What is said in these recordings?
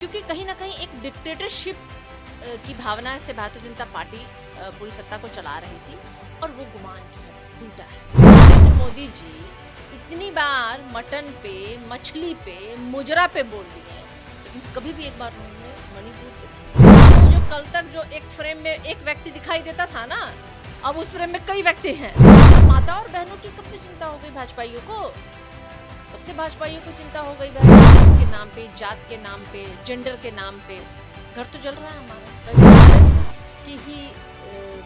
क्योंकि कहीं ना कहीं एक डिक्टेटरशिप की भावना से भारतीय जनता पार्टी पूरी सत्ता को चला रही थी और वो गुमान जो है टूटा है। नरेंद्र मोदी जी इतनी बार मटन पे, मछली पे, मुजरा पे बोल दिए हैं, लेकिन कभी भी एक बार उन्होंने मणिपुर पे नहीं। तो जो कल तक जो एक फ्रेम में एक व्यक्ति दिखाई देता था ना, अब उस फ्रेम में कई व्यक्ति हैं। माता और बहनों की कब से चिंता हो गई भाजपाइयों को? कब से भाजपाइयों को चिंता हो गई भाई? के नाम पे, जात के नाम पे, जेंडर के नाम पे घर तो जल रहा है हमारा। आरएसएस की ही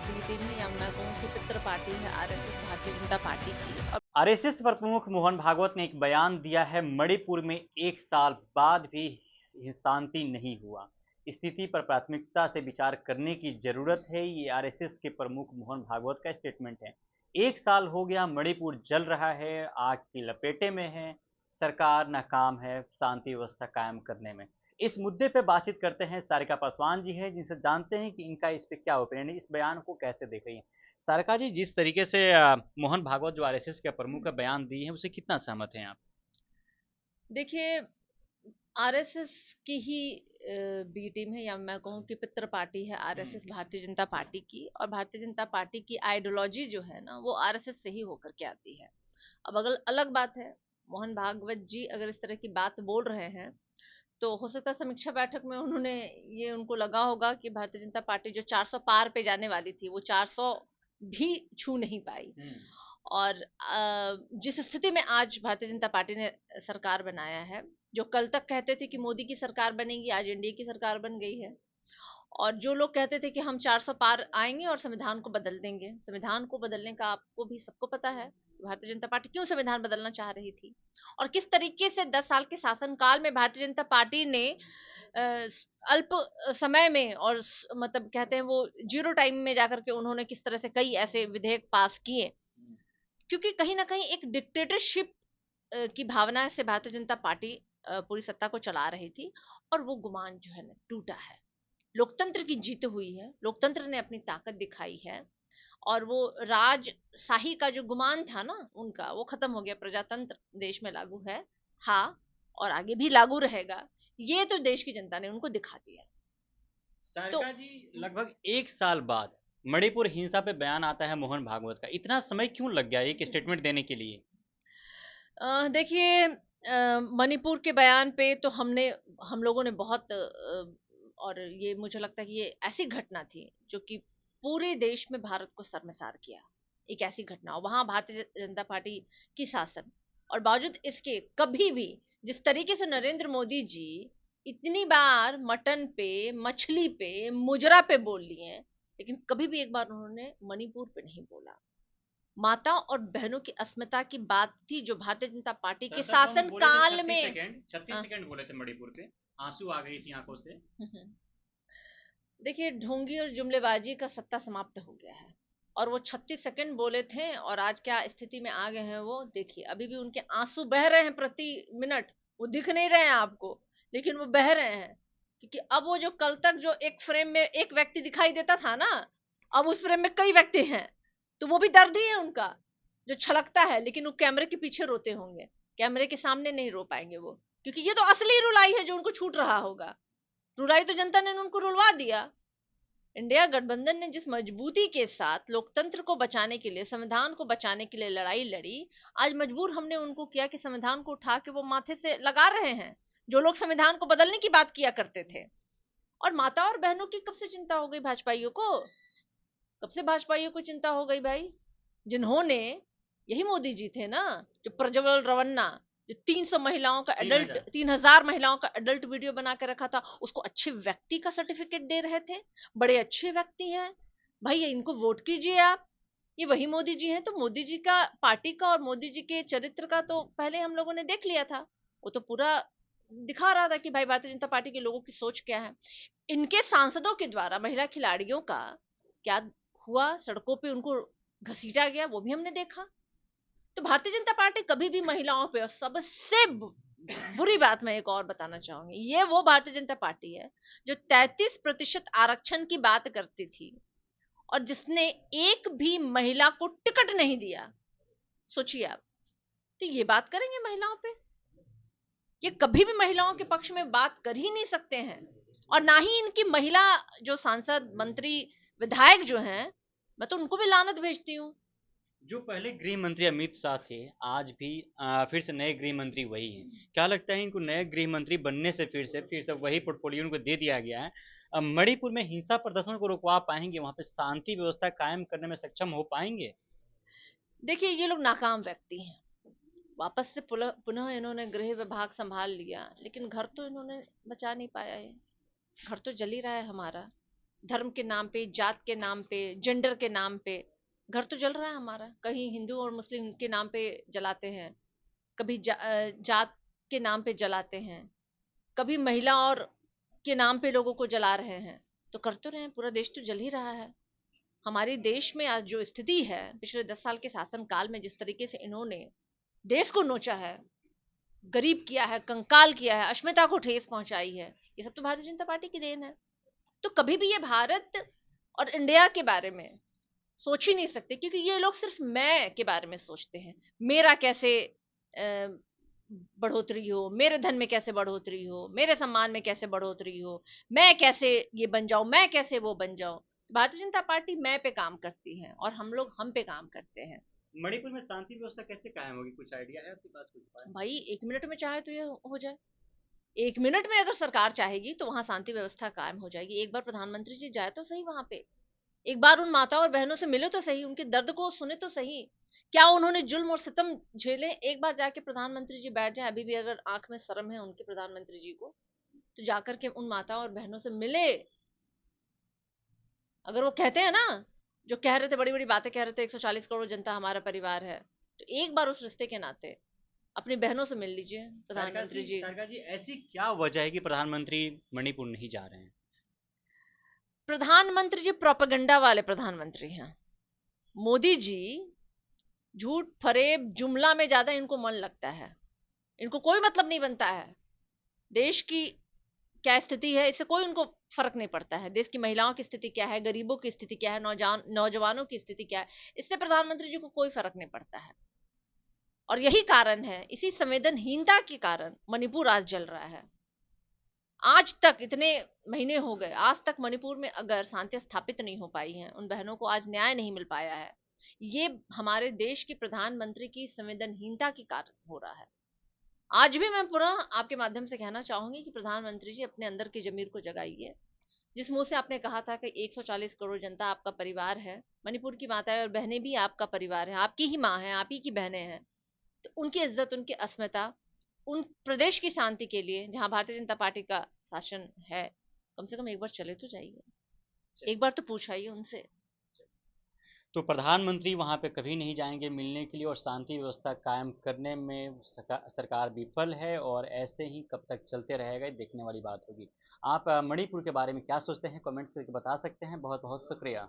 बी टीम है, या मैं कहूँ कि पितृ पार्टी है आरएसएस, भारतीय जनता पार्टी की। आरएसएस पर प्रमुख मोहन भागवत ने एक बयान दिया है, मणिपुर में 1 साल बाद भी शांति नहीं हुआ, स्थिति पर प्राथमिकता से विचार करने की जरूरत है। ये आरएसएस के प्रमुख मोहन भागवत का स्टेटमेंट है। 1 साल हो गया, मणिपुर जल रहा है, आग की लपेटे में है, सरकार नाकाम है शांति व्यवस्था कायम करने में। इस मुद्दे पे बातचीत करते हैं, सारिका पासवान जी हैं, जिनसे जानते हैं कि इनका इस पे क्या ओपिनियन है, इस बयान को कैसे देख रही हैं। सारिका जी, जिस तरीके से मोहन भागवत जो आरएसएस के प्रमुख का बयान दिए हैं, उसे कितना सहमत हैं आप? देखिए, आरएसएस की ही बी टीम है, या मैं कहूँ कि पितृ पार्टी है आरएसएस, भारतीय जनता पार्टी की। और भारतीय जनता पार्टी की आइडियोलॉजी जो है ना, वो आरएसएस से ही होकर के आती है। अब अगर अलग बात है, मोहन भागवत जी अगर इस तरह की बात बोल रहे हैं, तो हो सकता है समीक्षा बैठक में उन्होंने ये उनको लगा होगा कि भारतीय जनता पार्टी जो 400 पार पे जाने वाली थी, वो 400 भी छू नहीं पाई। और जिस स्थिति में आज भारतीय जनता पार्टी ने सरकार बनाया है, जो कल तक कहते थे कि मोदी की सरकार बनेगी, आज एनडीए की सरकार बन गई है। और जो लोग कहते थे कि हम 400 पार आएंगे और संविधान को बदल देंगे, संविधान को बदलने का आपको भी सबको पता है भारतीय जनता पार्टी क्यों संविधान बदलना चाह रही थी, और किस तरीके से 10 साल के शासनकाल में भारतीय जनता पार्टी ने अल्प समय में और मतलब कहते हैं वो जीरो टाइम में जाकर के उन्होंने किस तरह से कई ऐसे विधेयक पास किए। क्योंकि कहीं ना कहीं एक डिक्टेटरशिप की भावना से भारतीय जनता पार्टी पूरी सत्ता को चला रही थी और वो गुमान जो है ना टूटा है। लोकतंत्र की जीत हुई है, लोकतंत्र ने अपनी ताकत दिखाई है, और वो राजशाही का जो गुमान था ना उनका, वो खत्म हो गया। प्रजातंत्र देश में लागू है, हाँ, और आगे भी लागू रहेगा। ये तो देश की जनता ने उनको दिखा दिया। तो सारिका जी, लगभग 1 साल बाद मणिपुर हिंसा पे बयान आता है मोहन भागवत का, इतना समय क्यों लग गया एक स्टेटमेंट देने के लिए? देखिए, मणिपुर के बयान पे तो हम लोगों ने बहुत और ये मुझे लगता है कि ये ऐसी घटना थी जो कि पूरे देश में भारत को शर्मसार किया। एक ऐसी घटना, वहां भारतीय जनता पार्टी की शासन, और बावजूद इसके कभी भी जिस तरीके से नरेंद्र मोदी जी इतनी बार मटन पे, मछली पे, मुजरा पे बोल लिए हैं, लेकिन कभी भी एक बार उन्होंने मणिपुर पे नहीं बोला। माता और बहनों की अस्मिता की बात थी जो भारतीय जनता पार्टी के शासन काल में 36 सेकंड बोले थे मणिपुर पे, आंसू आ गई थी आंखों से। देखिए, ढोंगी और जुमलेबाजी का सत्ता समाप्त हो गया है, और वो 36 सेकंड बोले थे और आज क्या स्थिति में आ गए हैं वो देखिए। अभी भी उनके आंसू बह रहे हैं प्रति मिनट, वो दिख नहीं रहे हैं आपको, लेकिन वो बह रहे हैं। क्योंकि अब वो जो कल तक जो एक फ्रेम में एक व्यक्ति दिखाई देता था ना, अब उस फ्रेम में कई व्यक्ति हैं। तो वो भी दर्द ही है उनका जो छलकता है, लेकिन वो कैमरे के पीछे रोते होंगे, कैमरे के सामने नहीं रो पाएंगे वो, क्योंकि ये तो असली रुलाई है जो उनको छूट रहा होगा। रुलाई तो जनता ने उनको रुलवा दिया। इंडिया गठबंधन ने जिस मजबूती के साथ लोकतंत्र को बचाने के लिए, संविधान को बचाने के लिए लड़ाई लड़ी, आज मजबूर हमने उनको किया कि संविधान को उठा के वो माथे से लगा रहे हैं जो लोग संविधान को बदलने की बात किया करते थे। और माता और बहनों की कब से चिंता हो गई भाजपाइयों को? कब से भाजपाइयों को चिंता हो गई भाई? जिन्होंने, यही मोदी जी थे ना जो प्रज्वल रवन्ना, जो 300 महिलाओं का एडल्ट, 3000 महिलाओं का एडल्ट वीडियो बना के रखा था, उसको अच्छे व्यक्ति का सर्टिफिकेट दे रहे थे। बड़े अच्छे व्यक्ति हैं भाई, इनको वोट कीजिए आप। ये वही मोदी जी हैं। तो मोदी जी का, पार्टी का और मोदी जी के चरित्र का तो पहले हम लोगों ने देख लिया था। वो तो पूरा दिखा रहा था कि भाई भारतीय जनता पार्टी के लोगों की सोच क्या है। इनके सांसदों के द्वारा महिला खिलाड़ियों का क्या हुआ, सड़कों पे उनको घसीटा गया, वो भी हमने देखा। तो भारतीय जनता पार्टी कभी भी महिलाओं पे, और सबसे बुरी बात मैं एक और बताना चाहूंगी, ये वो भारतीय जनता पार्टी है जो 33% आरक्षण की बात करती थी और जिसने एक भी महिला को टिकट नहीं दिया। सोचिए आप, तो ये बात करेंगे महिलाओं पे ये कभी भी महिलाओं के पक्ष में बात कर ही नहीं सकते हैं, और ना ही इनकी महिला जो सांसद, मंत्री, विधायक जो हैं, मैं तो उनको भी लानत भेजती हूँ। जो पहले गृह मंत्री अमित शाह थे, आज भी फिर से नए गृह मंत्री वही हैं। क्या लगता है इनको नए गृह मंत्री बनने से फिर से वही पोर्टफोलियो उनको दे दिया गया है? मणिपुर में हिंसा प्रदर्शन को रुकवा पाएंगे? वहां पे शांति व्यवस्था कायम करने में सक्षम हो पाएंगे? देखिए, ये लोग नाकाम व्यक्ति हैं। वापस से पुनः इन्होंने गृह विभाग संभाल लिया, लेकिन घर तो इन्होंने बचा नहीं पाया है। घर तो जल ही रहा है हमारा, धर्म के नाम पे, जात के नाम पे, जेंडर के नाम पे घर तो जल रहा है हमारा। कहीं हिंदू और मुस्लिम के नाम पे जलाते हैं, कभी जात के नाम पे जलाते हैं, कभी महिला और के नाम पे लोगों को जला रहे हैं। तो कर तो रहे हैं, पूरा देश तो जल ही रहा है। हमारे देश में आज जो स्थिति है, पिछले 10 साल के शासन काल में जिस तरीके से इन्होंने देश को नोचा है, गरीब किया है, कंकाल किया है, अस्मिता को ठेस पहुंचाई है, ये सब तो भारतीय जनता पार्टी की देन है। तो कभी भी ये भारत और इंडिया के बारे में सोच ही नहीं सकते, क्योंकि ये लोग सिर्फ मैं के बारे में सोचते हैं। मेरा कैसे बढ़ोतरी हो, मेरे धन में कैसे बढ़ोतरी हो, मेरे सम्मान में कैसे बढ़ोतरी हो, मैं कैसे ये बन जाऊं, मैं कैसे वो बन जाऊं। भारतीय जनता पार्टी मैं पे काम करती है और हम लोग हम पे काम करते हैं। मणिपुर में शांति व्यवस्था कैसे कायम होगी? कुछ आइडिया है आपके पास? कुछ उपाय? भाई 1 मिनट में चाहे तो ये हो जाए। 1 मिनट में अगर सरकार चाहेगी तो वहां शांति व्यवस्था कायम हो जाएगी। एक बार प्रधानमंत्री जी जाए तो सही वहां पे, एक बार उन माताओं और बहनों से मिले तो सही, उनके दर्द को सुने तो सही। क्या उन्होंने जुल्म और सितम झेले? एक बार जाके प्रधानमंत्री जी बैठ जाए, अभी भी अगर आंख में शर्म है उनके प्रधानमंत्री जी को, तो जाकर के उन माताओं और बहनों से मिले। अगर वो कहते हैं ना, जो कह रहे थे, बड़ी बड़ी बातें कह रहे थे, 140 करोड़ जनता हमारा परिवार है, तो एक बार उस रिश्ते के नाते अपनी बहनों से मिल लीजिए प्रधानमंत्री जी। सरकार जी, ऐसी क्या वजह है कि प्रधानमंत्री मणिपुर नहीं जा रहे हैं? प्रधानमंत्री जी प्रोपेगेंडा वाले प्रधानमंत्री हैं। मोदी जी झूठ फरेब जुमला में ज्यादा इनको मन लगता है। इनको कोई मतलब नहीं बनता है देश की क्या स्थिति है, इससे कोई उनको फर्क नहीं पड़ता है। देश की महिलाओं की स्थिति क्या है, गरीबों की स्थिति क्या है, नौजवानों की स्थिति क्या है, इससे प्रधानमंत्री जी को कोई फर्क नहीं पड़ता है। और यही कारण है, इसी संवेदनहीनता के कारण मणिपुर आज जल रहा है। आज तक इतने महीने हो गए, आज तक मणिपुर में अगर शांति स्थापित नहीं हो पाई है, उन बहनों को आज न्याय नहीं मिल पाया है, ये हमारे देश के प्रधानमंत्री की संवेदनहीनता के कारण हो रहा है। आज भी मैं पुनः आपके माध्यम से कहना चाहूंगी कि प्रधानमंत्री जी अपने अंदर की जमीर को जगाइए। जिस मुंह से आपने कहा था कि 140 करोड़ जनता आपका परिवार है, मणिपुर की माताएं और बहनें भी आपका परिवार है, आपकी ही माँ है, आप ही की बहनें हैं, तो उनकी इज्जत, उनकी अस्मिता, उन प्रदेश की शांति के लिए जहां भारतीय जनता पार्टी का शासन है, कम से कम एक बार चले तो जाइए, एक बार तो पूछाइए उनसे। तो प्रधानमंत्री वहां पे कभी नहीं जाएंगे मिलने के लिए, और शांति व्यवस्था कायम करने में सरकार विफल है, और ऐसे ही कब तक चलते रहेगा, देखने वाली बात होगी। आप मणिपुर के बारे में क्या सोचते हैं? कमेंट्स करके बता सकते हैं। बहुत बहुत शुक्रिया।